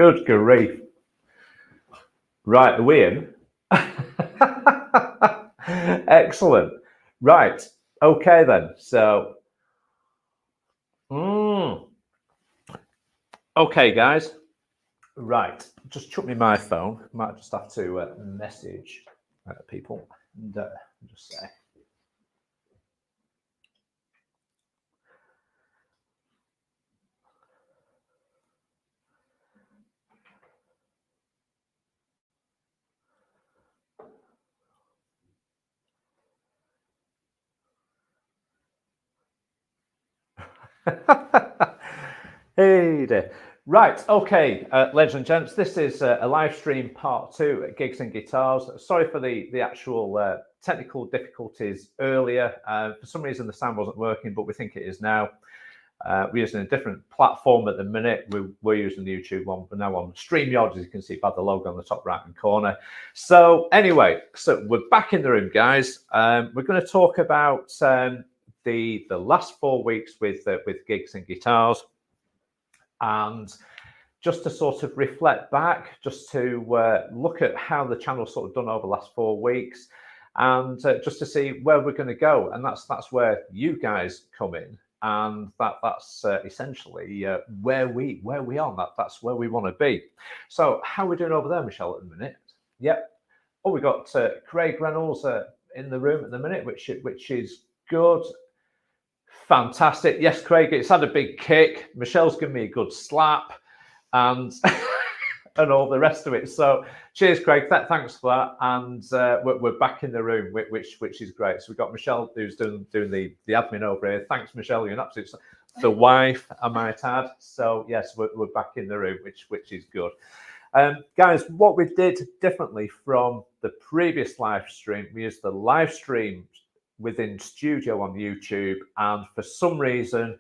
Good grief. Right, are we in? Excellent. Right. Okay then. So, okay, guys. Right. Just chuck me my phone. Might just have to message people and just say. Hey there. Right, okay, ladies and gents, this is a live stream part 2 at Gigs and Guitars. Sorry for the actual technical difficulties earlier. For some reason, the sound wasn't working, but we think it is now. We're using a different platform at the minute. We're using the YouTube one, but now on StreamYard, as you can see by the logo on the top right-hand corner. So anyway, so we're back in the room, guys. We're going to talk about the last 4 weeks with Gigs and Guitars. And just to sort of reflect back, just to look at how the channel's sort of done over the last 4 weeks, and just to see where we're going to go. And that's where you guys come in, and that's essentially where we are. That's where we want to be. So how are we doing over there, Michelle, at the minute? Yep. Oh, we got Craig Reynolds in the room at the minute, which is good. Fantastic. Yes, Craig, it's had a big kick. Michelle's given me a good slap and and all the rest of it. So cheers, Craig. Thanks for that. And we're back in the room, which is great. So we've got Michelle who's doing the admin over here. Thanks, Michelle. You're an absolute the wife, I might add. So yes, we're back in the room, which is good. Guys, what we did differently from the previous live stream, we used the live stream within Studio on YouTube, and for some reason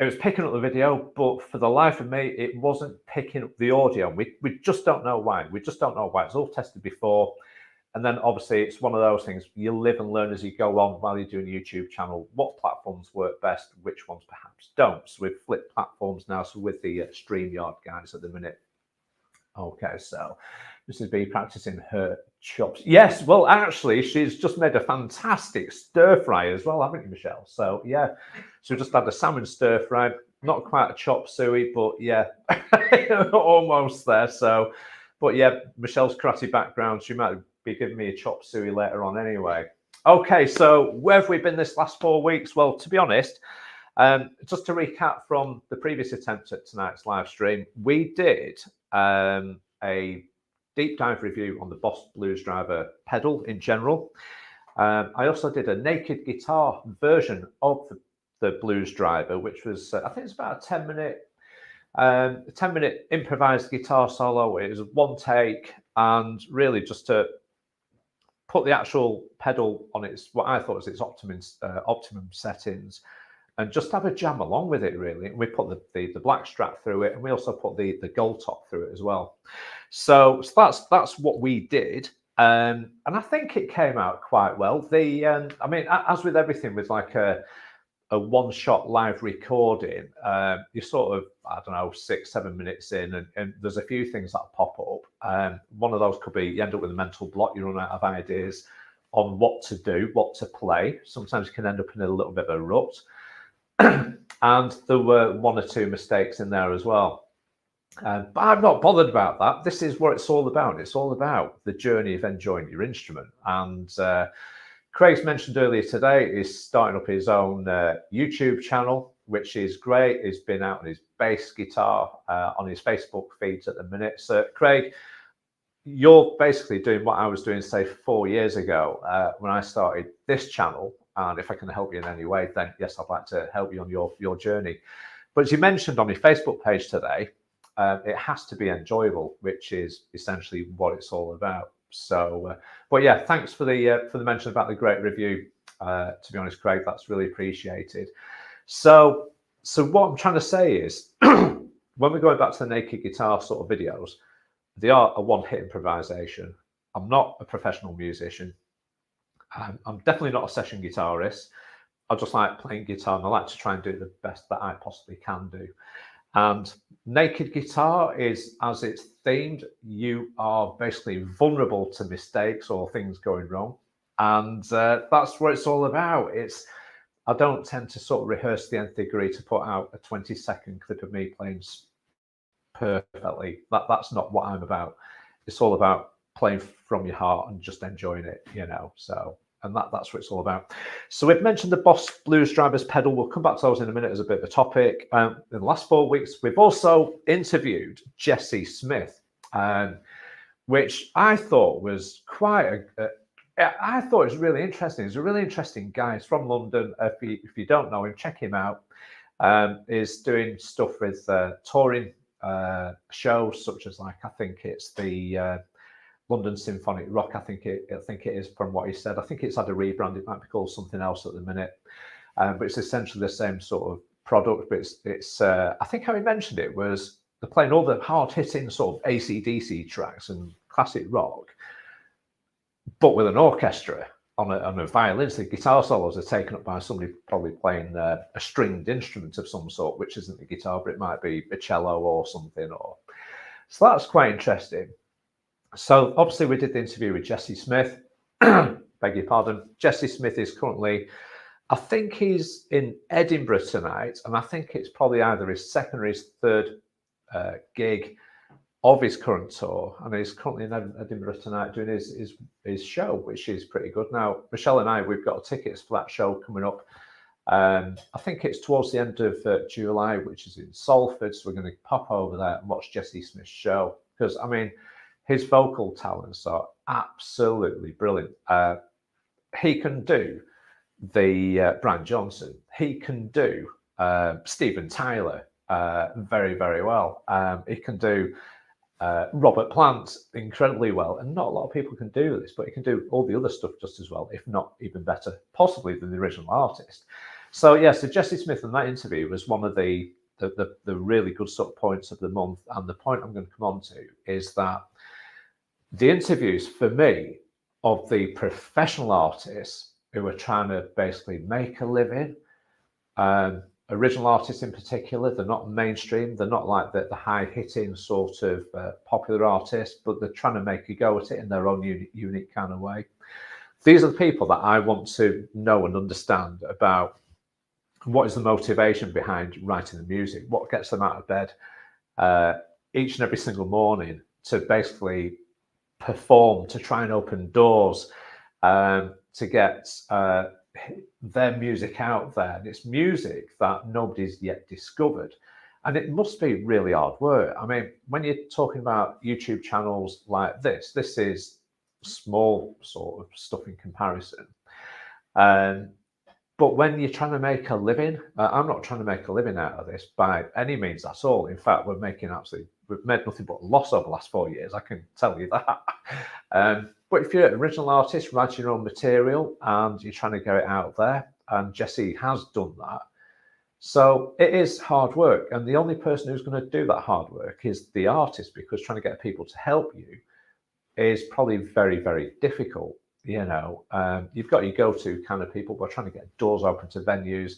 it was picking up the video, but for the life of me it wasn't picking up the audio. We just don't know why. It's all tested before, and then obviously it's one of those things, you live and learn as you go on while you're doing a YouTube channel, what platforms work best, which ones perhaps don't. So we've flipped platforms now, so with the StreamYard guys at the minute. Okay, so this is B practicing her chops. Yes, well, actually, she's just made a fantastic stir fry as well, haven't you, Michelle? So yeah, so we just had a salmon stir fry, not quite a chop suey, but yeah, almost there. So, but yeah, Michelle's karate background, she might be giving me a chop suey later on anyway. Okay, so where have we been this last 4 weeks? Well, to be honest, just to recap from the previous attempt at tonight's live stream, we did a deep dive review on the Boss Blues Driver pedal in general. I also did a naked guitar version of the Blues Driver, which was, I think it's about a 10-minute improvised guitar solo. It was one take, and really just to put the actual pedal on its, what I thought was its optimum settings, and just have a jam along with it, really. And we put the black strap through it, and we also put the gold top through it as well. So that's what we did, and I think it came out quite well. I mean, as with everything, with like a one-shot live recording, you're sort of, I don't know, 6-7 minutes in, and there's a few things that pop up. One of those could be you end up with a mental block, you run out of ideas on what to do, what to play. Sometimes you can end up in a little bit of a rut. And there were 1 or 2 mistakes in there as well. But I'm not bothered about that. This is what it's all about. It's all about the journey of enjoying your instrument. And Craig's mentioned earlier today is starting up his own YouTube channel, which is great. He's been out on his bass guitar on his Facebook feeds at the minute. So Craig, you're basically doing what I was doing, say, 4 years ago when I started this channel. And if I can help you in any way, then yes, I'd like to help you on your journey. But as you mentioned on your Facebook page today, it has to be enjoyable, which is essentially what it's all about. So, but yeah, thanks for the mention about the great review. To be honest, Craig, that's really appreciated. So what I'm trying to say is, when we're going back to the naked guitar sort of videos, they are a one-hit improvisation. I'm not a professional musician. I'm definitely not a session guitarist. I just like playing guitar, and I like to try and do the best that I possibly can do. And naked guitar is, as it's themed, you are basically vulnerable to mistakes or things going wrong. And that's what it's all about. I don't tend to sort of rehearse the nth degree to put out a 20-second clip of me playing perfectly. That's not what I'm about. It's all about playing from your heart and just enjoying it, So, and that's what it's all about. So we've mentioned the Boss Blues Driver's pedal. We'll come back to those in a minute as a bit of a topic. In the last 4 weeks, we've also interviewed Jesse Smith, which I thought was I thought it was really interesting. He's a really interesting guy. He's from London. If you don't know him, check him out. Is doing stuff with touring shows such as, like, I think it's the London Symphonic Rock. I think it is, from what he said. I think it's had a rebrand. It might be called something else at the minute, but it's essentially the same sort of product. But it's I think how he mentioned it was they're playing all the hard hitting sort of AC/DC tracks and classic rock, but with an orchestra on a violin. So the guitar solos are taken up by somebody probably playing a stringed instrument of some sort, which isn't the guitar, but it might be a cello or something. So that's quite interesting. So obviously we did the interview with Jesse Smith. Beg your pardon. Jesse Smith is currently, I think he's in Edinburgh tonight, and I think it's probably either his second or his third gig of his current tour, and he's currently in Edinburgh tonight doing his show, which is pretty good. Now, Michelle and I, we've got tickets for that show coming up. I think it's towards the end of July, which is in Salford, so we're going to pop over there and watch Jesse Smith's show, because, I mean, his vocal talents are absolutely brilliant. He can do the Brian Johnson. He can do Steven Tyler very, very well. He can do Robert Plant incredibly well, and not a lot of people can do this, but he can do all the other stuff just as well, if not even better, possibly than the original artist. So so Jesse Smith in that interview was one of the really good sort of points of the month. And the point I'm going to come on to is that the interviews, for me, of the professional artists who are trying to basically make a living, original artists in particular, they're not mainstream, they're not like the high-hitting sort of popular artists, but they're trying to make a go at it in their own unique kind of way. These are the people that I want to know and understand about what is the motivation behind writing the music, what gets them out of bed each and every single morning to basically perform, to try and open doors, to get their music out there. And it's music that nobody's yet discovered, and it must be really hard work. I mean, when you're talking about YouTube channels like this is small sort of stuff in comparison, but when you're trying to make a living, I'm not trying to make a living out of this by any means at all. In fact, we've made nothing but loss over the last 4 years, I can tell you that. But if you're an original artist, writing your own material and you're trying to get it out there, and Jesse has done that, so it is hard work. And the only person who's going to do that hard work is the artist, because trying to get people to help you is probably very, very difficult. You've got your go-to kind of people, but trying to get doors open to venues,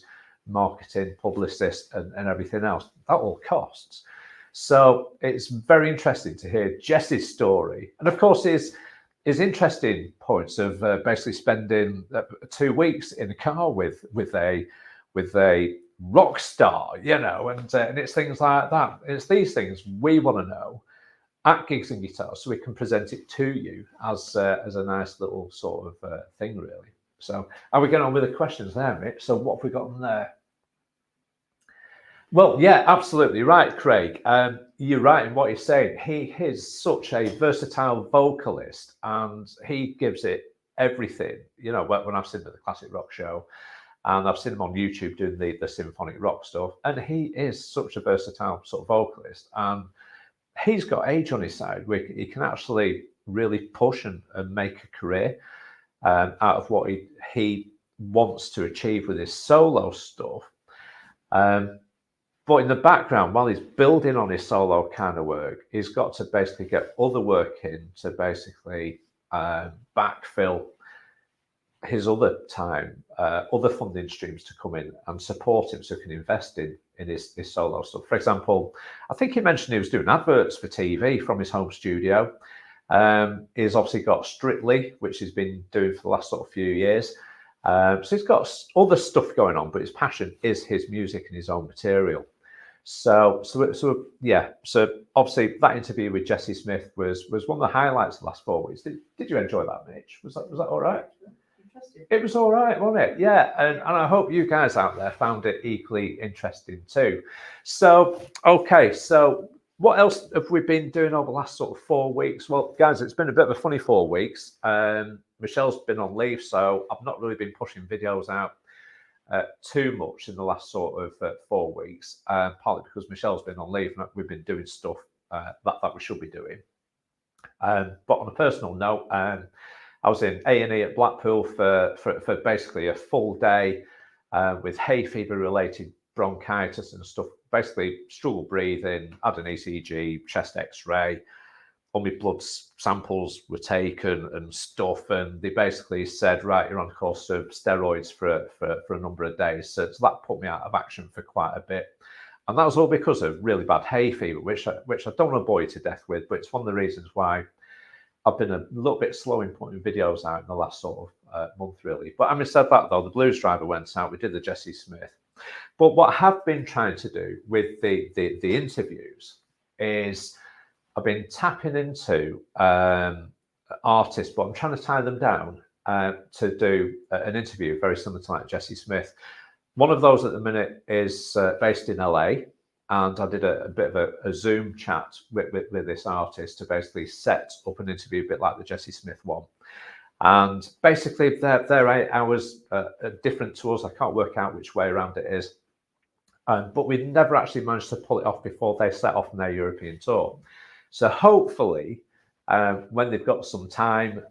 marketing, publicists, and everything else, that all costs. So it's very interesting to hear Jesse's story, and of course his interesting points of basically spending 2 weeks in a car with a rock star, and it's things like that. It's these things we want to know at Gigs and Guitars, so we can present it to you as a nice little sort of thing, really. So, are we getting on with the questions there, Mitch? So, what have we got on there? Well, yeah, absolutely right, Craig. You're right in what you're saying. He is such a versatile vocalist, and he gives it everything. When I've seen him at the Classic Rock Show, and I've seen him on YouTube doing the symphonic rock stuff, and he is such a versatile sort of vocalist, and he's got age on his side where he can actually really push and make a career out of what he wants to achieve with his solo stuff. But in the background, while he's building on his solo kind of work, he's got to basically get other work in to basically backfill his other time, other funding streams to come in and support him, so he can invest in his solo stuff. For example, I think he mentioned he was doing adverts for TV from his home studio. He's obviously got Strictly, which he's been doing for the last sort of few years. So he's got other stuff going on, but his passion is his music and his own material. So yeah. So obviously that interview with Jesse Smith was one of the highlights of the last 4 weeks. Did you enjoy that, Mitch? Was that all right? It was all right, wasn't it? Yeah, and I hope you guys out there found it equally interesting too. So, okay, so what else have we been doing over the last sort of 4 weeks? Well, guys, it's been a bit of a funny 4 weeks. Michelle's been on leave, so I've not really been pushing videos out too much in the last sort of 4 weeks, partly because Michelle's been on leave and we've been doing stuff that we should be doing. But on a personal note, I was in A&E at Blackpool for basically a full day with hay fever related bronchitis and stuff. Basically, struggle breathing, had an ECG, chest X-ray. All my blood samples were taken and stuff, and they basically said, right, you're on a course of steroids for a number of days. So that put me out of action for quite a bit. And that was all because of really bad hay fever, which I don't want to bore you to death with, but it's one of the reasons why I've been a little bit slow in putting videos out in the last sort of month, really. But having said that, though, the Blues Driver went out. We did the Jesse Smith. But what I have been trying to do with the interviews is I've been tapping into artists, but I'm trying to tie them down to do an interview very similar to like Jesse Smith. One of those at the minute is based in LA. And I did a bit of a Zoom chat with this artist to basically set up an interview a bit like the Jesse Smith one. And basically, they're 8 hours different to us. I can't work out which way around it is. But we never actually managed to pull it off before they set off on their European tour. So hopefully, when they've got some time,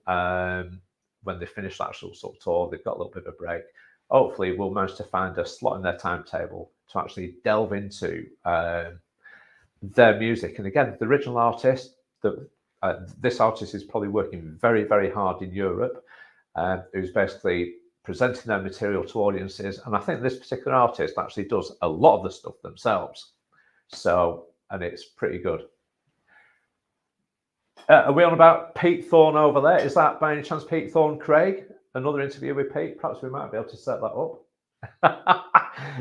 when they finish the actual sort of tour, they've got a little bit of a break. Hopefully, we'll manage to find a slot in their timetable to actually delve into their music. And again, the original artist, this artist is probably working very, very hard in Europe, who's basically presenting their material to audiences. And I think this particular artist actually does a lot of the stuff themselves. So, and it's pretty good. Are we on about Pete Thorne over there? Is that by any chance Pete Thorne, Craig? Another interview with Pete? Perhaps we might be able to set that up.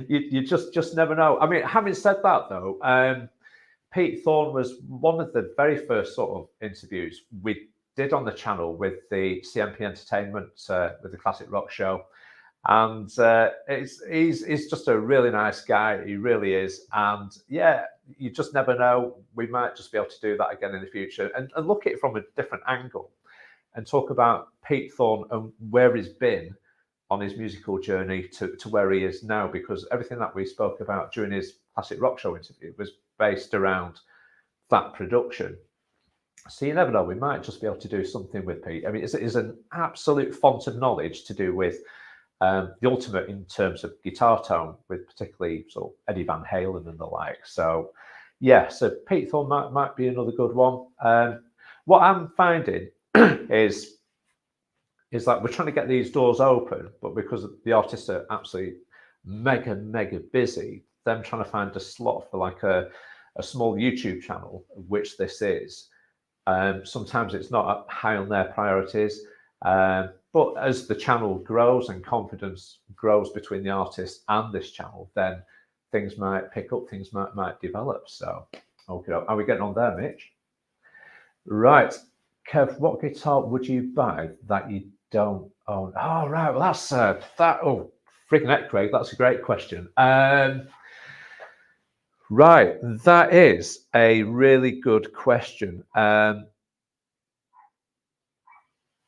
you just never know. I mean, having said that though, Pete Thorne was one of the very first sort of interviews we did on the channel with the CMP Entertainment, with the Classic Rock Show. And he's just a really nice guy. He really is. And yeah, you just never know. We might just be able to do that again in the future and look at it from a different angle and talk about Pete Thorne and where he's been on his musical journey to where he is now, because everything that we spoke about during his Classic Rock Show interview was based around that production. So you never know, we might just be able to do something with Pete. I mean, it's an absolute font of knowledge to do with the ultimate in terms of guitar tone, with particularly sort of Eddie Van Halen and the like. So yeah, so Pete Thorne might be another good one. What I'm finding is that we're trying to get these doors open, but because the artists are absolutely mega busy, them trying to find a slot for like a small YouTube channel, which this is, sometimes it's not high on their priorities. But as the channel grows and confidence grows between the artist and this channel, then things might pick up, things might develop. So, okay, are we getting on there, Mitch? Right, Kev, what guitar would you buy that you don't own? Oh, right. Well, that's that. Oh, freaking heck, Craig. That's a great question. Right, that is a really good question. And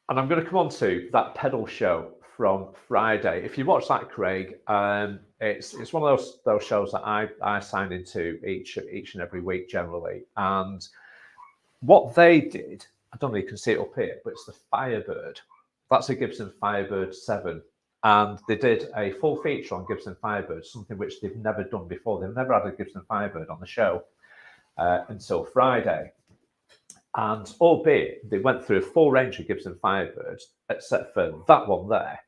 I'm going to come on to that pedal show from Friday. If you watch that, Craig, it's one of those shows that I sign into each and every week generally. And what they did, I don't know if you can see it up here, but it's the Firebird. That's a Gibson Firebird 7. And they did a full feature on Gibson Firebird, something which they've never done before. They've never had a Gibson Firebird on the show until Friday. And albeit they went through a full range of Gibson Firebirds, except for that one there.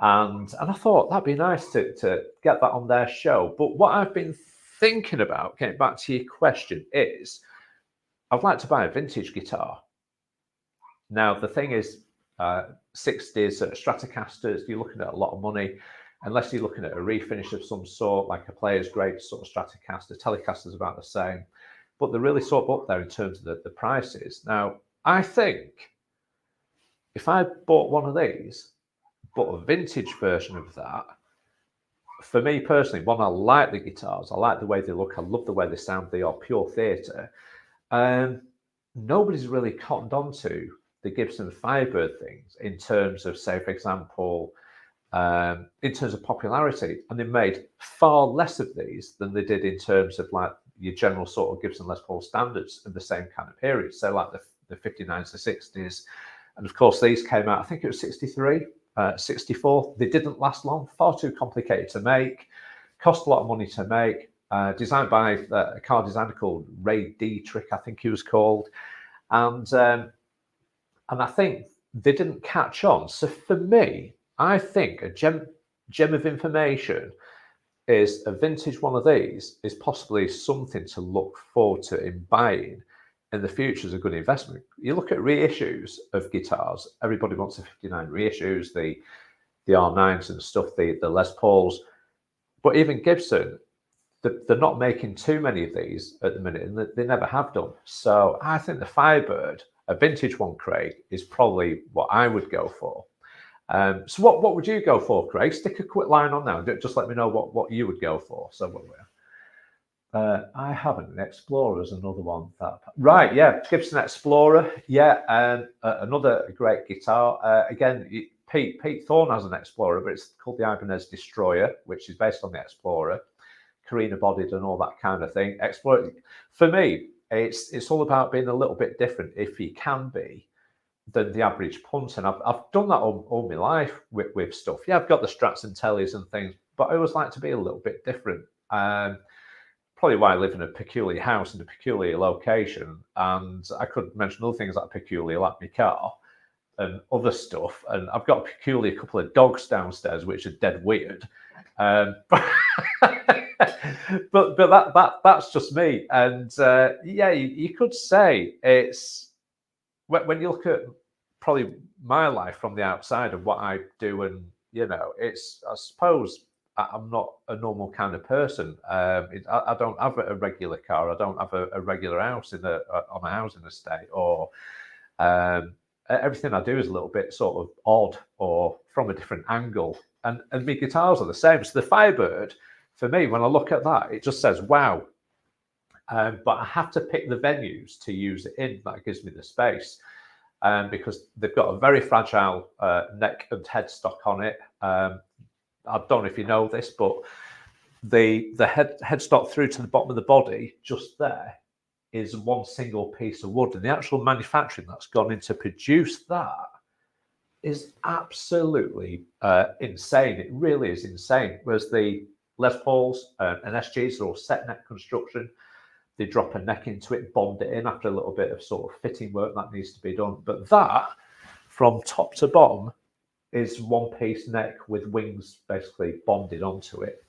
And I thought that'd be nice to get that on their show. But what I've been thinking about, getting back to your question, is I'd like to buy a vintage guitar. Now, the thing is, 60s Stratocasters, you're looking at a lot of money, unless you're looking at a refinish of some sort, like a Player's Grade sort of Stratocaster. Telecaster's about the same, but they're really sort of up there in terms of the prices. Now, I think if I bought one of these, but a vintage version of that, for me personally, one, I like the guitars, I like the way they look, I love the way they sound, they are pure theatre. Nobody's really cottoned on to the Gibson Firebird things in terms of, say, for example, in terms of popularity, and they made far less of these than they did in terms of like your general sort of Gibson Les Paul standards in the same kind of period. So like the 59s, the 60s, and of course these came out, I think it was 63, 64. They didn't last long, far too complicated to make, cost a lot of money to make. Designed by a car designer called Ray Dietrich, I think he was called, and I think they didn't catch on. So for me, I think a gem of information is a vintage one of these is possibly something to look forward to in buying in the future as a good investment. You look at reissues of guitars, everybody wants the 59 reissues, the R9s and stuff, the Les Pauls, but even Gibson, they're not making too many of these at the minute, and they never have done. So I think the Firebird, a vintage one, Craig, is probably what I would go for. So what would you go for, Craig? Stick a quick line on now. Just let me know what you would go for. So I haven't. An Explorer is another one. Right, yeah, Gibson Explorer. Yeah, another great guitar. Again, Pete Thorne has an Explorer, but it's called the Ibanez Destroyer, which is based on the Explorer, carina bodied and all that kind of thing. Explorer, for me, it's all about being a little bit different, if you can be, than the average punter. And I've done that all my life with stuff. Yeah, I've got the Strats and Tellys and things, but I always like to be a little bit different. Probably why I live in a peculiar house in a peculiar location. And I could mention other things like peculiar, like my car and other stuff. And I've got a peculiar couple of dogs downstairs, which are dead weird. But that's just me. And yeah, you could say it's when you look at probably my life from the outside of what I do, and it's, I suppose, I'm not a normal kind of person. I don't have a regular car. I don't have a regular house on a housing estate, or everything I do is a little bit sort of odd or from a different angle. And my guitars are the same. So the Firebird, for me, when I look at that, it just says, wow. But I have to pick the venues to use it in. That gives me the space. Because they've got a very fragile neck and headstock on it. I don't know if you know this, but the headstock through to the bottom of the body, just there, is one single piece of wood. And the actual manufacturing that's gone in to produce that is absolutely insane. It really is insane. Whereas the Les Pauls and SGs are all set neck construction. They drop a neck into it, bond it in after a little bit of sort of fitting work that needs to be done. But that, from top to bottom, is one piece neck with wings basically bonded onto it.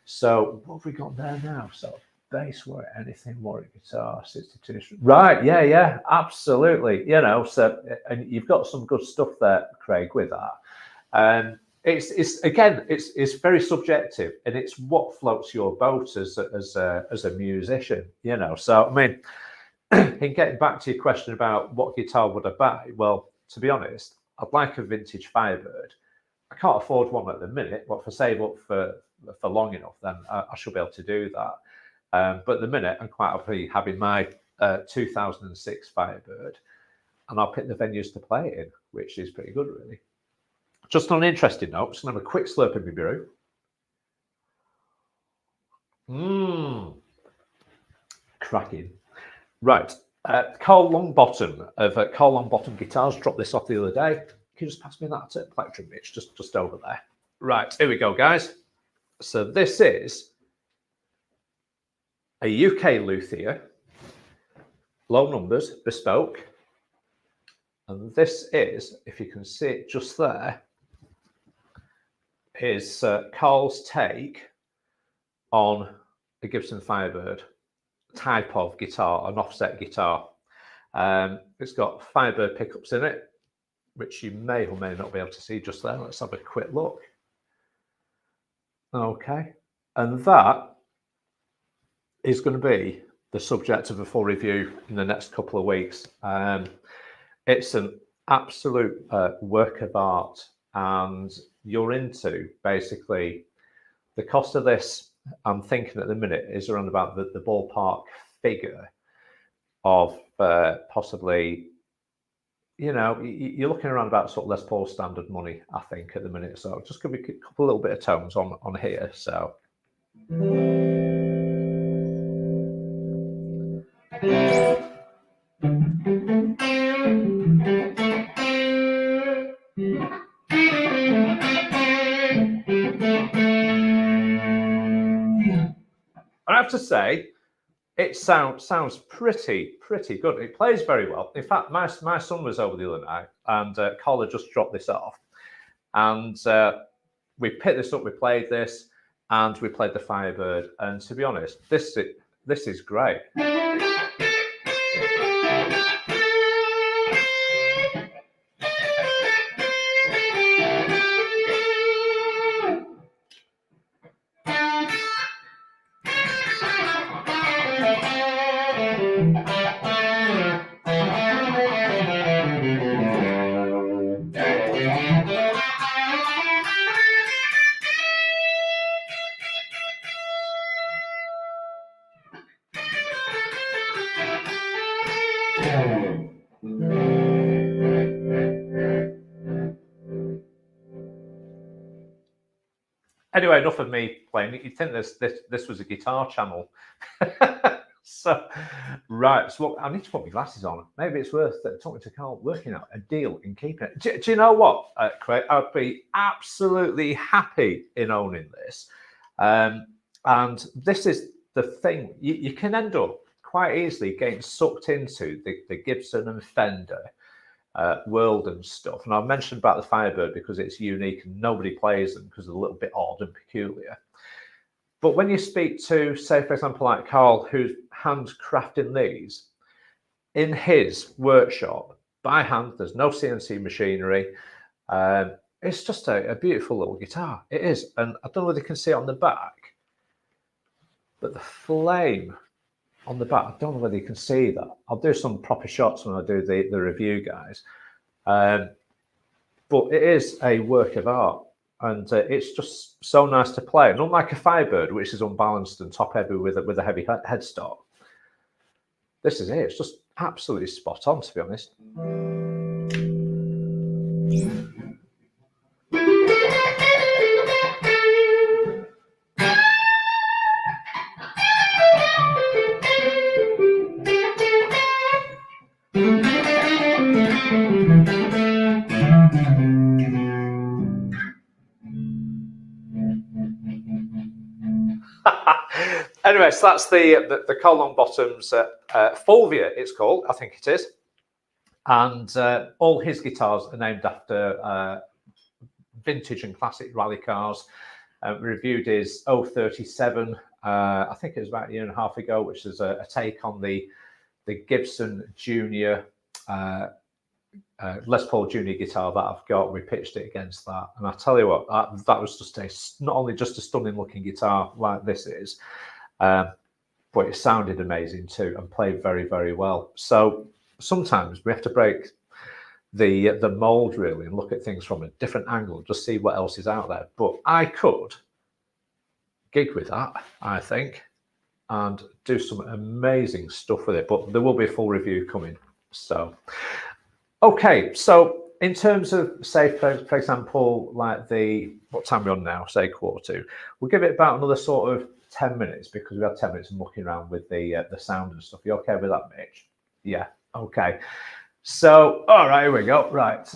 So what have we got there now? So bass work, anything, warrior guitar, 62. Right, yeah, absolutely. So and you've got some good stuff there, Craig, with that. It's very subjective, and it's what floats your boat as a musician, So I mean, in getting back to your question about what guitar would I buy, well, to be honest, I'd like a vintage Firebird. I can't afford one at the minute, but if I save up for long enough, then I should be able to do that. But at the minute, I'm quite happy having my 2006 Firebird, and I'll pick the venues to play it in, which is pretty good, really. Just on an interesting note, just going to have a quick slurp of my brew. Cracking. Right. Carl Longbottom of Carl Longbottom Guitars dropped this off the other day. Can you just pass me that plectrum, Mitch? Just over there. Right. Here we go, guys. So this is a UK luthier, low numbers, bespoke. And this is, if you can see it just there, is Carl's take on a Gibson Firebird type of guitar, an offset guitar. It's got Firebird pickups in it, which you may or may not be able to see just there. Let's have a quick look. Okay, and that is going to be the subject of a full review in the next couple of weeks. It's an absolute work of art, and you're into basically the cost of this. I'm thinking at the minute is around about the ballpark figure of possibly, you know, you're looking around about sort of Les Paul standard money, I think, at the minute. So just give me a couple little bit of tones on here. So. I have to say, it sounds pretty good. It plays very well. In fact, my son was over the other night, and Colin just dropped this off, and we picked this up. We played this, and we played the Firebird. And to be honest, this is great. Anyway, enough of me playing. You'd think this was a guitar channel. So, right. So, look, I need to put my glasses on. Maybe it's worth talking to Carl, working out a deal in keeping it. Do you know what, Craig? I'd be absolutely happy in owning this. And this is the thing. You can end up quite easily getting sucked into the Gibson and Fender world and stuff. And I've mentioned about the Firebird because it's unique and nobody plays them because they're a little bit odd and peculiar. But when you speak to, say, for example, like Carl, who's handcrafting these in his workshop by hand, there's no CNC machinery. It's just a beautiful little guitar. It is. And I don't know whether you can see it on the back, but the flame on the back, I don't know whether you can see that. I'll do some proper shots when I do the review, guys. But it is a work of art, and it's just so nice to play. And unlike a Firebird, which is unbalanced and top heavy with a heavy headstock, this is it. It's just absolutely spot on, to be honest. Anyway, so that's the Carl Longbottom's Fulvia, it's called, I think it is. And all his guitars are named after vintage and classic rally cars. We reviewed his 037, I think it was about a year and a half ago, which is a take on the Gibson Junior, Les Paul Junior guitar that I've got. We pitched it against that, and I tell you what, that was just not only just a stunning looking guitar like this is, but it sounded amazing too and played very, very well. So sometimes we have to break the mold really and look at things from a different angle, just see what else is out there. But I could gig with that, I think, and do some amazing stuff with it. But there will be a full review coming. So, okay. So in terms of, say, for example, like what time are we on now? Say 1:45. We'll give it about another sort of 10 minutes because we had 10 minutes of mucking around with the sound and stuff. You okay with that, Mitch? Yeah. Okay. So, all right, here we go. Right.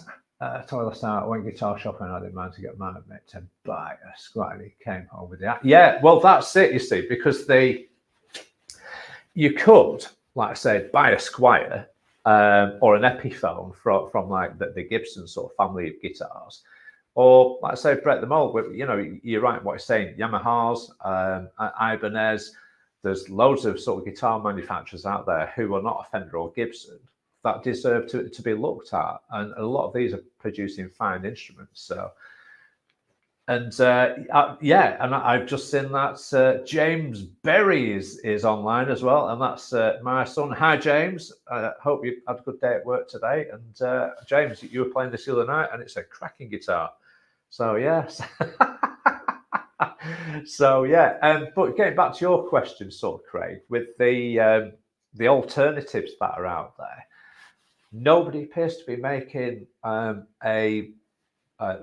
Told last night I went guitar shopping and I didn't mind to get my mate to buy a Squire. He came home with that. Yeah, well, that's it, you see, because you could, like I said, buy a Squire or an Epiphone from like the Gibson sort of family of guitars, or like I say, break the mold. You know, you're right what you're saying. Yamahas, Ibanez. There's loads of sort of guitar manufacturers out there who are not a Fender or Gibson that deserve to be looked at, and a lot of these are producing fine instruments. So, and yeah, and I've just seen that James Berry is online as well, and that's my son. Hi, James. Hope you had a good day at work today. And James, you were playing this the other night, and it's a cracking guitar. So yes. So yeah, but getting back to your question, sort of, Craig, with the alternatives that are out there, nobody appears to be making a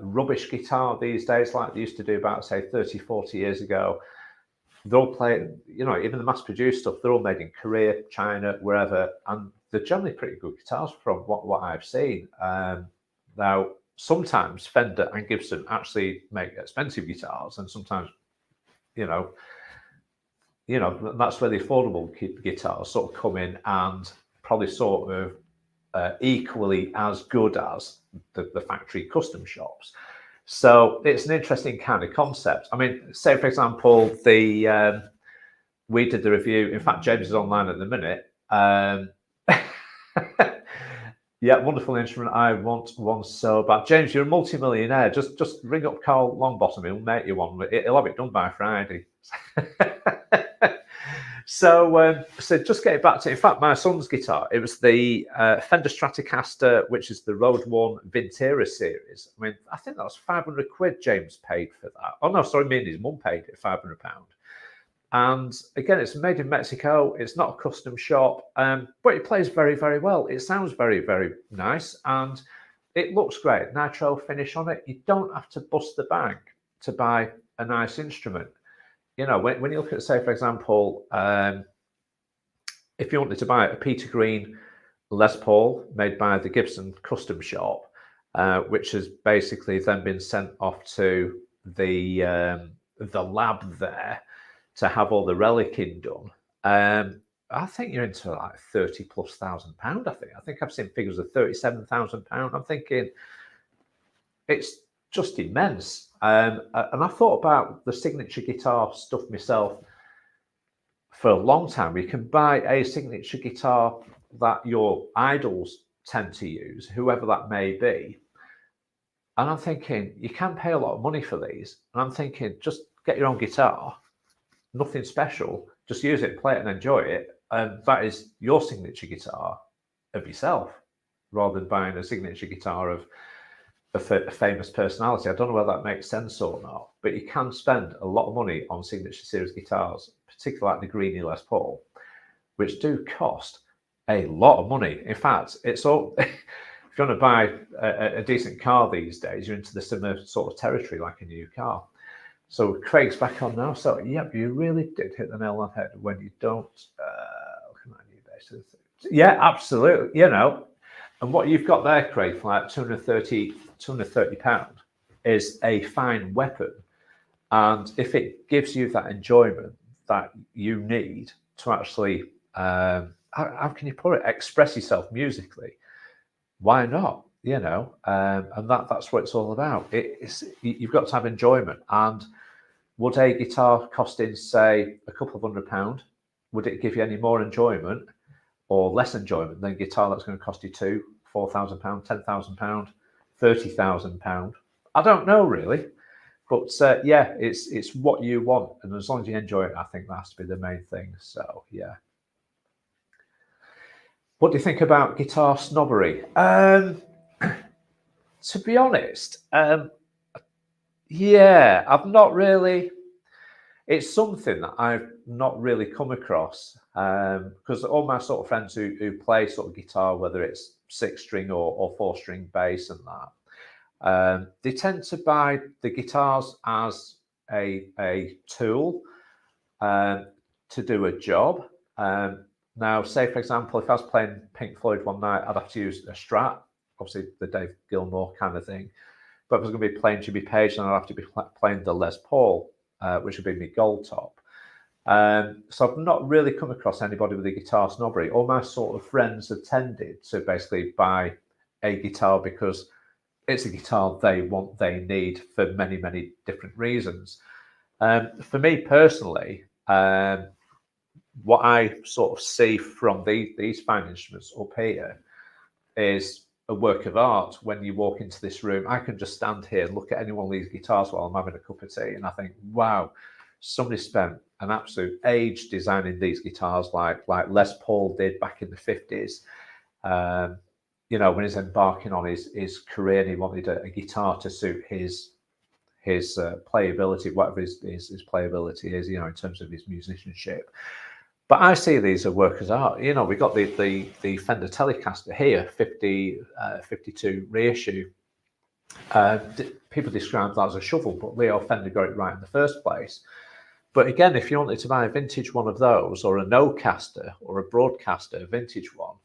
rubbish guitar these days like they used to do about, say, 30, 40 years ago. They're all playing, you know, even the mass-produced stuff, they're all made in Korea, China, wherever, and they're generally pretty good guitars from what I've seen. Now, sometimes Fender and Gibson actually make expensive guitars, and sometimes, you know, that's where the affordable guitars sort of come in and probably sort of equally as good as the factory custom shops. So it's an interesting kind of concept. I mean, say for example, we did the review. In fact, James is online at the minute. Yeah, wonderful instrument. I want one so bad. James, you're a multi-millionaire. Just ring up Carl Longbottom. He'll make you one. He'll have it done by Friday. So just getting back to, in fact, my son's guitar, it was the Fender Stratocaster, which is the Road One Vintera series. I mean, I think that was 500 quid James paid for that. Oh no, sorry, me and his mum paid it, £500. And again, it's made in Mexico. It's not a custom shop, but it plays very, very well. It sounds very, very nice, and it looks great. Nitro finish on it. You don't have to bust the bank to buy a nice instrument. You know, when you look at, say, for example, if you wanted to buy a Peter Green Les Paul made by the Gibson custom shop, which has basically then been sent off to the lab there to have all the relicing done, I think you're into like £30,000+. I think I've seen figures of £37,000. I'm thinking it's just immense. And I thought about the signature guitar stuff myself for a long time. You can buy a signature guitar that your idols tend to use, whoever that may be. And I'm thinking, you can pay a lot of money for these. And I'm thinking, just get your own guitar, nothing special, just use it, play it and enjoy it. And that is your signature guitar of yourself, rather than buying a signature guitar of a famous personality. I don't know whether that makes sense or not, but you can spend a lot of money on signature series guitars, particularly like the Greenie Les Paul, which do cost a lot of money. In fact, it's all, if you're going to buy a decent car these days, you're into the similar sort of territory like a new car. So Craig's back on now. So yep, you really did hit the nail on the head when you don't look at my new basis. Yeah, absolutely. You know, and what you've got there, Craig, for like £230 is a fine weapon. And if it gives you that enjoyment that you need to actually, how can you put it, express yourself musically, why not? You know, and that's what it's all about. You've got to have enjoyment. And would a guitar costing, say, a couple of £100, would it give you any more enjoyment or less enjoyment than a guitar that's going to cost you £4,000, £10,000, £30,000? I don't know really, but yeah, it's what you want, and as long as you enjoy it, I think that has to be the main thing. So yeah. What do you think about guitar snobbery? To be honest, yeah, I've not really. It's something that I've not really come across, because all my sort of friends who play sort of guitar, whether it's 6-string or 4-string bass and that, they tend to buy the guitars as a tool to do a job. Now, say for example, if I was playing Pink Floyd one night, I'd have to use a Strat, obviously the Dave Gilmour kind of thing. But if I was going to be playing Jimmy Page, then I'd have to be playing the Les Paul, which would be my gold top. So I've not really come across anybody with a guitar snobbery. All my sort of friends have tended to basically buy a guitar because it's a guitar they want, they need for many, many different reasons. For me personally, what I sort of see from these fine instruments up here is a work of art. When you walk into this room, I can just stand here and look at any one of these guitars while I'm having a cup of tea, and I think, wow, somebody spent an absolute age designing these guitars like Les Paul did back in the 50s. You know, when he's embarking on his career, and he wanted a guitar to suit his playability, whatever his playability is, you know, in terms of his musicianship. But I see these as work as art. You know, we got the Fender Telecaster here, 52 reissue. People describe that as a shovel, but Leo Fender got it right in the first place. But again, if you wanted to buy a vintage one of those, or a no-caster, or a broadcaster, a vintage one,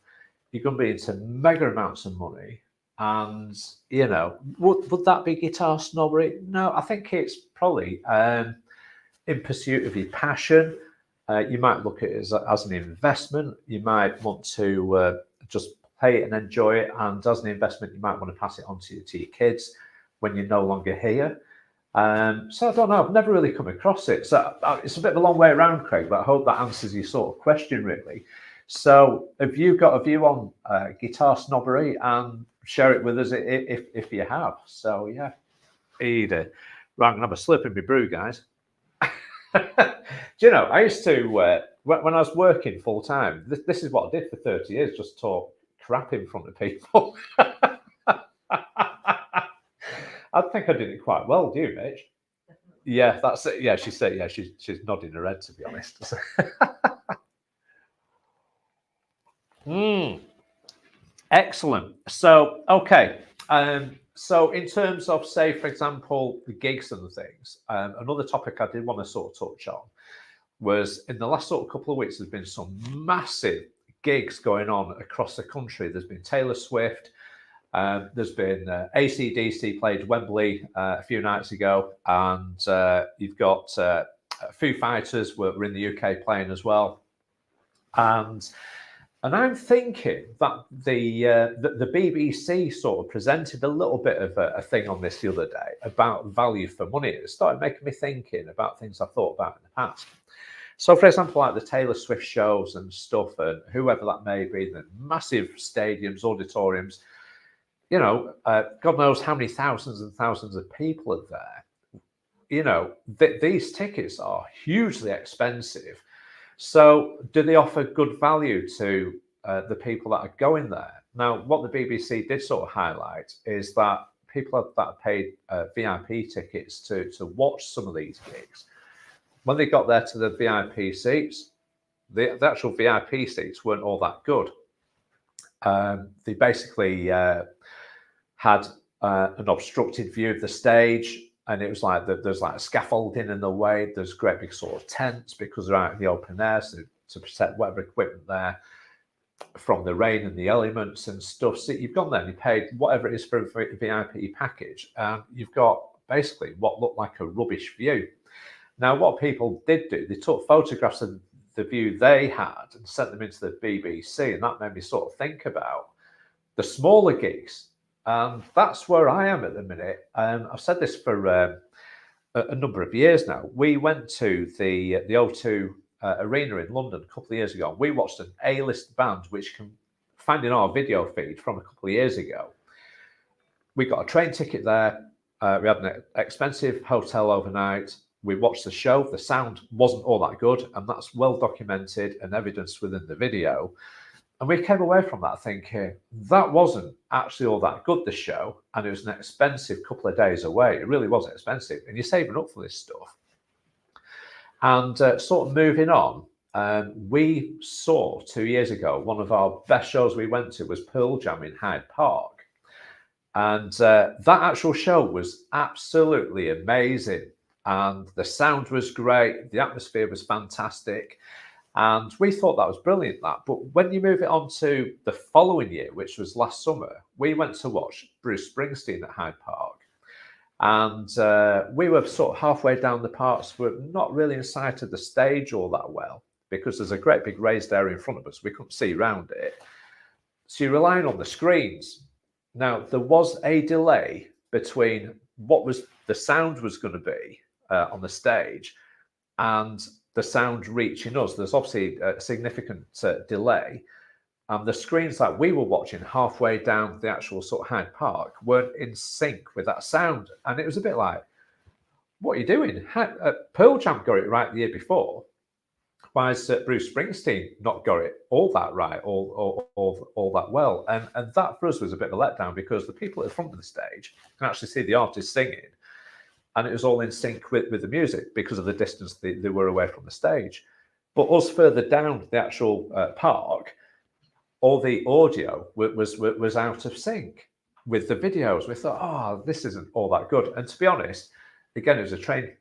you're going to be into mega amounts of money. And, you know, would that be guitar snobbery? No, I think it's probably in pursuit of your passion. You might look at it as an investment. You might want to just play it and enjoy it. And as an investment, you might want to pass it on to your kids when you're no longer here. So I don't know. I've never really come across it. So it's a bit of a long way around, Craig, but I hope that answers your sort of question, really. So have you got a view on guitar snobbery? And share it with us if you have. So, yeah. Either. Right, I'm going to have a slip in my brew, guys. Do you know, I used to, when I was working full time, this is what I did for 30 years, just talk crap in front of people. I think I did it quite well, do you, Mitch? Yeah, that's it. Yeah, she said, yeah, she's nodding her head, to be honest. Excellent. So, okay. So in terms of, say, for example, the gigs and the things, another topic I did want to sort of touch on was in the last sort of couple of weeks, there's been some massive gigs going on across the country. There's been Taylor Swift. There's been AC/DC played Wembley a few nights ago, and you've got Foo Fighters were in the UK playing as well. And I'm thinking that the BBC sort of presented a little bit of a thing on this the other day about value for money. It started making me thinking about things I thought about in the past. So, for example, like the Taylor Swift shows and stuff, and whoever that may be, the massive stadiums, auditoriums, you know, God knows how many thousands and thousands of people are there. You know, these tickets are hugely expensive. So do they offer good value to the people that are going there? Now, what the BBC did sort of highlight is that people that paid VIP tickets to watch some of these gigs, when they got there to the VIP seats, the actual VIP seats weren't all that good. They basically had an obstructed view of the stage, and it was like there's like a scaffolding in the way. There's great big sort of tents because they're out in the open air, so to protect whatever equipment there from the rain and the elements and stuff. So you've gone there and you paid whatever it is for a VIP package, and you've got basically what looked like a rubbish view. Now, what people did do, they took photographs of the view they had and sent them into the BBC, and that made me sort of think about the smaller gigs. And that's where I am at the minute. I've said this for a number of years now. We went to the O2 Arena in London a couple of years ago. We watched an A-list band, which can find in our video feed from a couple of years ago. We got a train ticket there. We had an expensive hotel overnight. We watched the show. The sound wasn't all that good, and that's well documented and evidenced within the video. And we came away from that thinking that wasn't actually all that good, the show, and it was an expensive couple of days away. It really was expensive, and you're saving up for this stuff. And sort of moving on, we saw 2 years ago, one of our best shows we went to was Pearl Jam in Hyde Park. And that actual show was absolutely amazing. And the sound was great. The atmosphere was fantastic. And we thought that was brilliant, that. But when you move it on to the following year, which was last summer, we went to watch Bruce Springsteen at Hyde Park. And we were sort of halfway down the parts. We're not really in sight of the stage all that well, because there's a great big raised area in front of us. We couldn't see around it. So you're relying on the screens. Now, there was a delay between what was the sound was going to be on the stage and the sound reaching us. There's obviously a significant delay. And the screens that we were watching halfway down the actual sort of Hyde Park weren't in sync with that sound. And it was a bit like, what are you doing? Pearl Jam got it right the year before. Why has Bruce Springsteen not got it all that right, all that well? And that for us was a bit of a letdown, because the people at the front of the stage can actually see the artist singing, and it was all in sync with the music because of the distance they were away from the stage. But us further down the actual park, all the audio was out of sync with the videos. We thought, oh, this isn't all that good. And to be honest, again, it was a train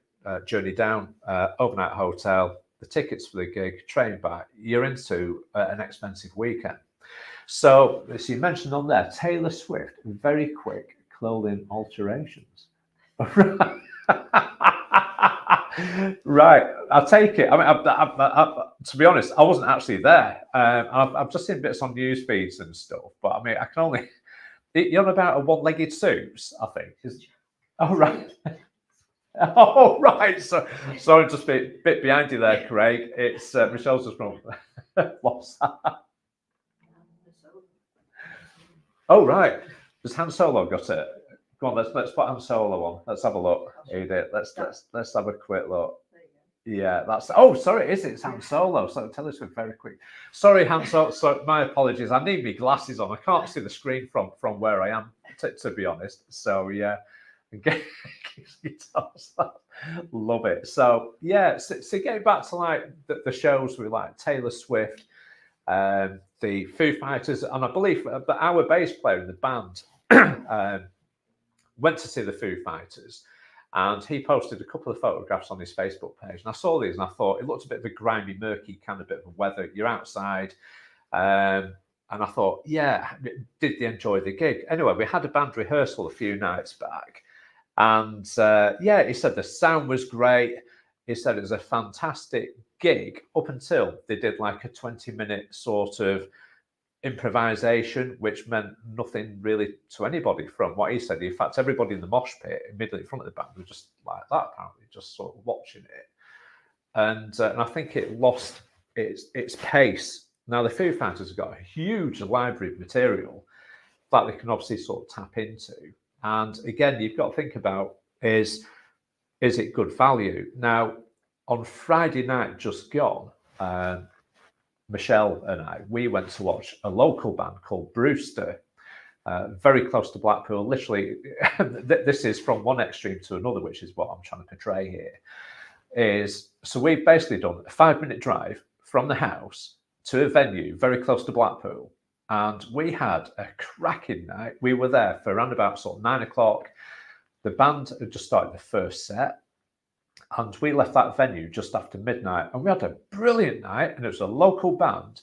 journey down, overnight hotel, the tickets for the gig, train back. You're into an expensive weekend. So you mentioned on there, Taylor Swift, very quick clothing alterations. Right, I'll take it. I mean, to be honest, I wasn't actually there. I've just seen bits on news feeds and stuff, but I mean, I can only. You're on about a one-legged suits, I think. Oh right. Oh right. So sorry, just a bit behind you there, Craig. It's Michelle's just from. What's that? Oh right. Does Han Solo got it? Come on, let's put Han Solo on. Let's have a look. Let's have a quick look. Yeah, that's. Oh, sorry, it's Han Solo. So tell us very quick. Sorry, Han Solo. So my apologies. I need my glasses on. I can't see the screen from where I am, to be honest. So yeah, love it. So yeah, so getting back to like the shows with like Taylor Swift, the Foo Fighters, and I believe our bass player in the band. Went to see the Foo Fighters, and he posted a couple of photographs on his Facebook page. And I saw these and I thought it looked a bit of a grimy, murky kind of bit of weather. You're outside. And I thought, yeah, did they enjoy the gig? Anyway, we had a band rehearsal a few nights back. And yeah, he said the sound was great. He said it was a fantastic gig up until they did like a 20-minute sort of improvisation, which meant nothing really to anybody from what he said. In fact, everybody in the mosh pit immediately in front of the band was just like that, apparently, just sort of watching it. And I think it lost its pace. Now, the Foo Fighters have got a huge library of material that they can obviously sort of tap into. And again, you've got to think about is it good value? Now, on Friday night just gone, Michelle and I, we went to watch a local band called Brewster, very close to Blackpool. Literally, this is from one extreme to another, which is what I'm trying to portray here. So we've basically done a 5-minute drive from the house to a venue very close to Blackpool, and we had a cracking night. We were there for around about sort of 9 o'clock. The band had just started the first set, and we left that venue just after midnight, and we had a brilliant night. And it was a local band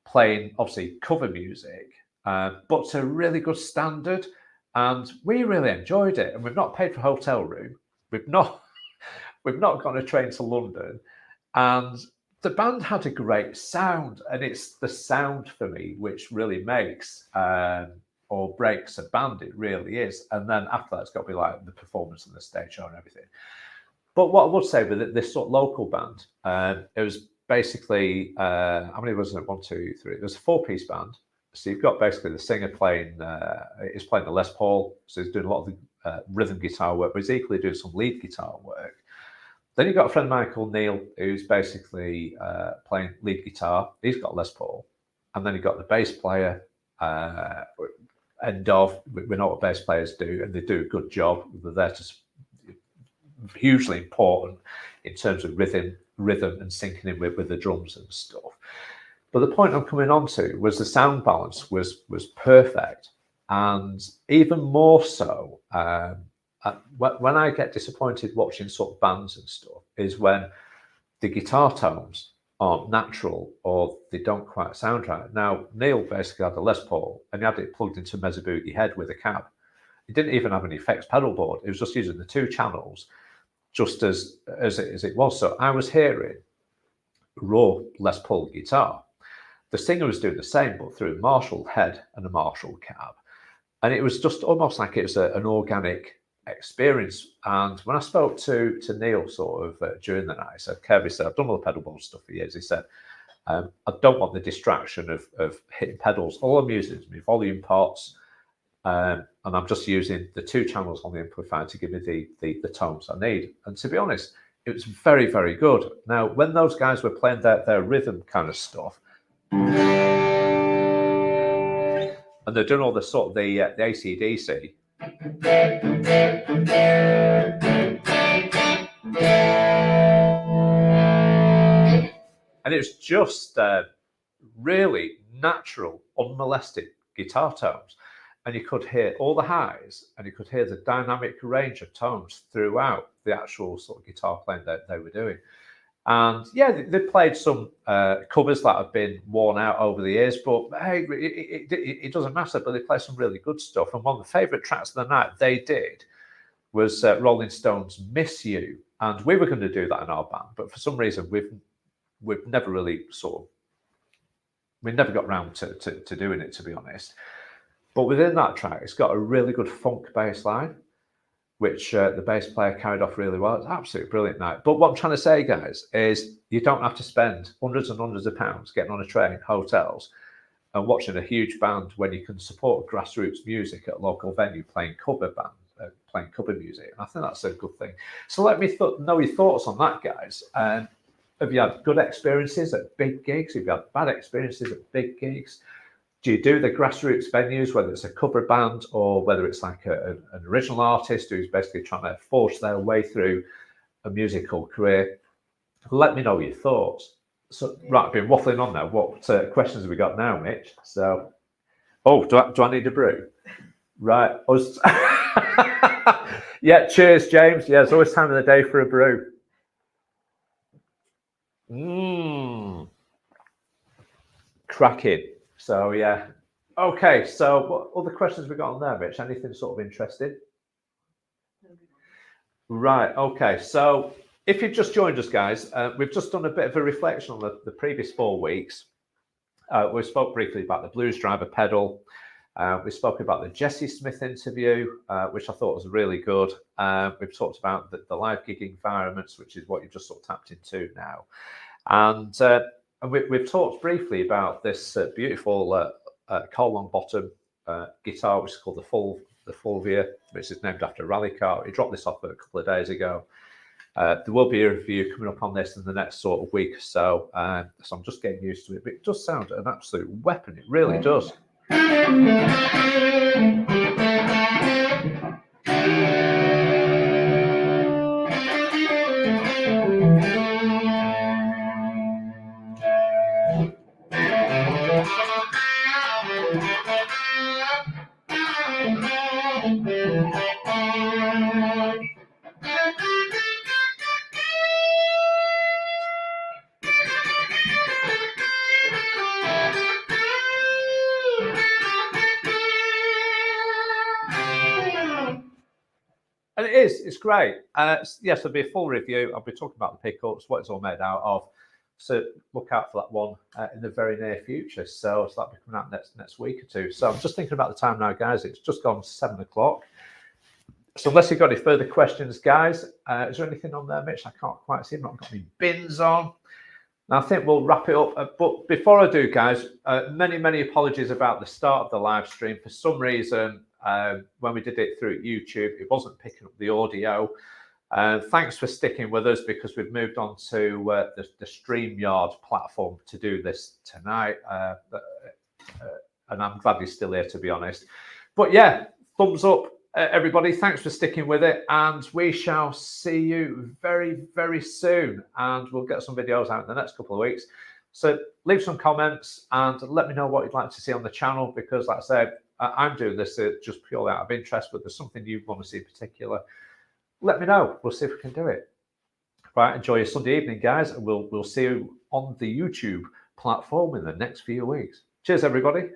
playing, obviously, cover music, but to a really good standard. And we really enjoyed it. And we've not paid for a hotel room. We've not got a train to London. And the band had a great sound. And it's the sound for me which really makes or breaks a band. It really is. And then after that, it's got to be like the performance and the stage show and everything. But what I would say with this sort of local band, it was basically, how many was it? 1, 2, 3. It was a 4-piece band. So you've got basically the singer playing, he's playing the Les Paul. So he's doing a lot of the rhythm guitar work, but he's equally doing some lead guitar work. Then you've got a friend of mine called Neil, who's basically playing lead guitar. He's got Les Paul. And then you've got the bass player, end of, we know what bass players do, and they do a good job. They're there to hugely important in terms of rhythm and syncing in with the drums and stuff. But the point I'm coming on to was the sound balance was perfect. And even more so, when I get disappointed watching sort of bands and stuff, is when the guitar tones aren't natural or they don't quite sound right. Now, Neil basically had a Les Paul and he had it plugged into a Mesa Boogie head with a cab. He didn't even have any effects pedal board. He was just using the 2 channels just as it was. So I was hearing raw Les Paul guitar. The singer was doing the same, but through a Marshall head and a Marshall cab. And it was just almost like it was an organic experience. And when I spoke to Neil sort of during the night, I said, Kev, he said, I've done all the pedal board stuff for years. He said, I don't want the distraction of hitting pedals. All I'm using is my volume pots, and I'm just using the 2 channels on the amplifier to give me the tones I need. And to be honest, it was very, very good. Now, when those guys were playing their rhythm kind of stuff, and they're doing all the sort of the AC/DC, and it's just really natural, unmolested guitar tones. And you could hear all the highs, and you could hear the dynamic range of tones throughout the actual sort of guitar playing that they were doing. And yeah, they played some covers that have been worn out over the years, but hey, it doesn't matter. But they played some really good stuff. And one of the favourite tracks of the night they did was Rolling Stones' "Miss You," and we were going to do that in our band, but for some reason we've never really we never got round to doing it, to be honest. But within that track, it's got a really good funk bass line, which the bass player carried off really well. It's absolutely brilliant night. But what I'm trying to say, guys, is you don't have to spend hundreds and hundreds of pounds getting on a train, hotels, and watching a huge band when you can support grassroots music at a local venue playing cover music. And I think that's a good thing. So let me know your thoughts on that, guys. Have you had good experiences at big gigs? Have you had bad experiences at big gigs? Do you do the grassroots venues, whether it's a cover band or whether it's like an original artist who's basically trying to force their way through a musical career? Let me know your thoughts. So, right, I've been waffling on now. What questions have we got now, Mitch? So, do I need a brew? Right. Yeah, cheers, James. Yeah, it's always time of the day for a brew. Cracking. So yeah. Okay, so what other questions we got on there, Mitch? Anything sort of interesting? Right, okay. So if you've just joined us, guys, we've just done a bit of a reflection on the previous 4 weeks. We spoke briefly about the Blues Driver pedal. We spoke about the Jesse Smith interview, which I thought was really good. We've talked about the live gigging environments, which is what you've just sort of tapped into now. And we've talked briefly about this beautiful Cole Longbottom guitar, which is called the Fulvia, which is named after a rally car. He dropped this off a couple of days ago. There will be a review coming up on this in the next sort of week or so. So I'm just getting used to it. But it does sound an absolute weapon. It really does. And it's great. Yes, there'll be a full review. I'll be talking about the pickups, what it's all made out of. So look out for that one in the very near future. So that'll be coming out next week or two. So I'm just thinking about the time now, guys. It's just gone 7 o'clock. So unless you've got any further questions, guys, is there anything on there, Mitch? I can't quite see. I've not got any bins on. Now, I think we'll wrap it up. But before I do, guys, many apologies about the start of the live stream. For some reason, when we did it through YouTube, it wasn't picking up the audio. Thanks for sticking with us, because we've moved on to the StreamYard platform to do this tonight. And I'm glad you're still here, to be honest. But yeah, thumbs up, everybody. Thanks for sticking with it. And we shall see you very soon. And we'll get some videos out in the next couple of weeks. So leave some comments and let me know what you'd like to see on the channel, because like I said, I'm doing this just purely out of interest, but there's something you want to see in particular, let me know. We'll see if we can do it. Right, enjoy your Sunday evening, guys, and we'll see you on the YouTube platform in the next few weeks. Cheers, everybody.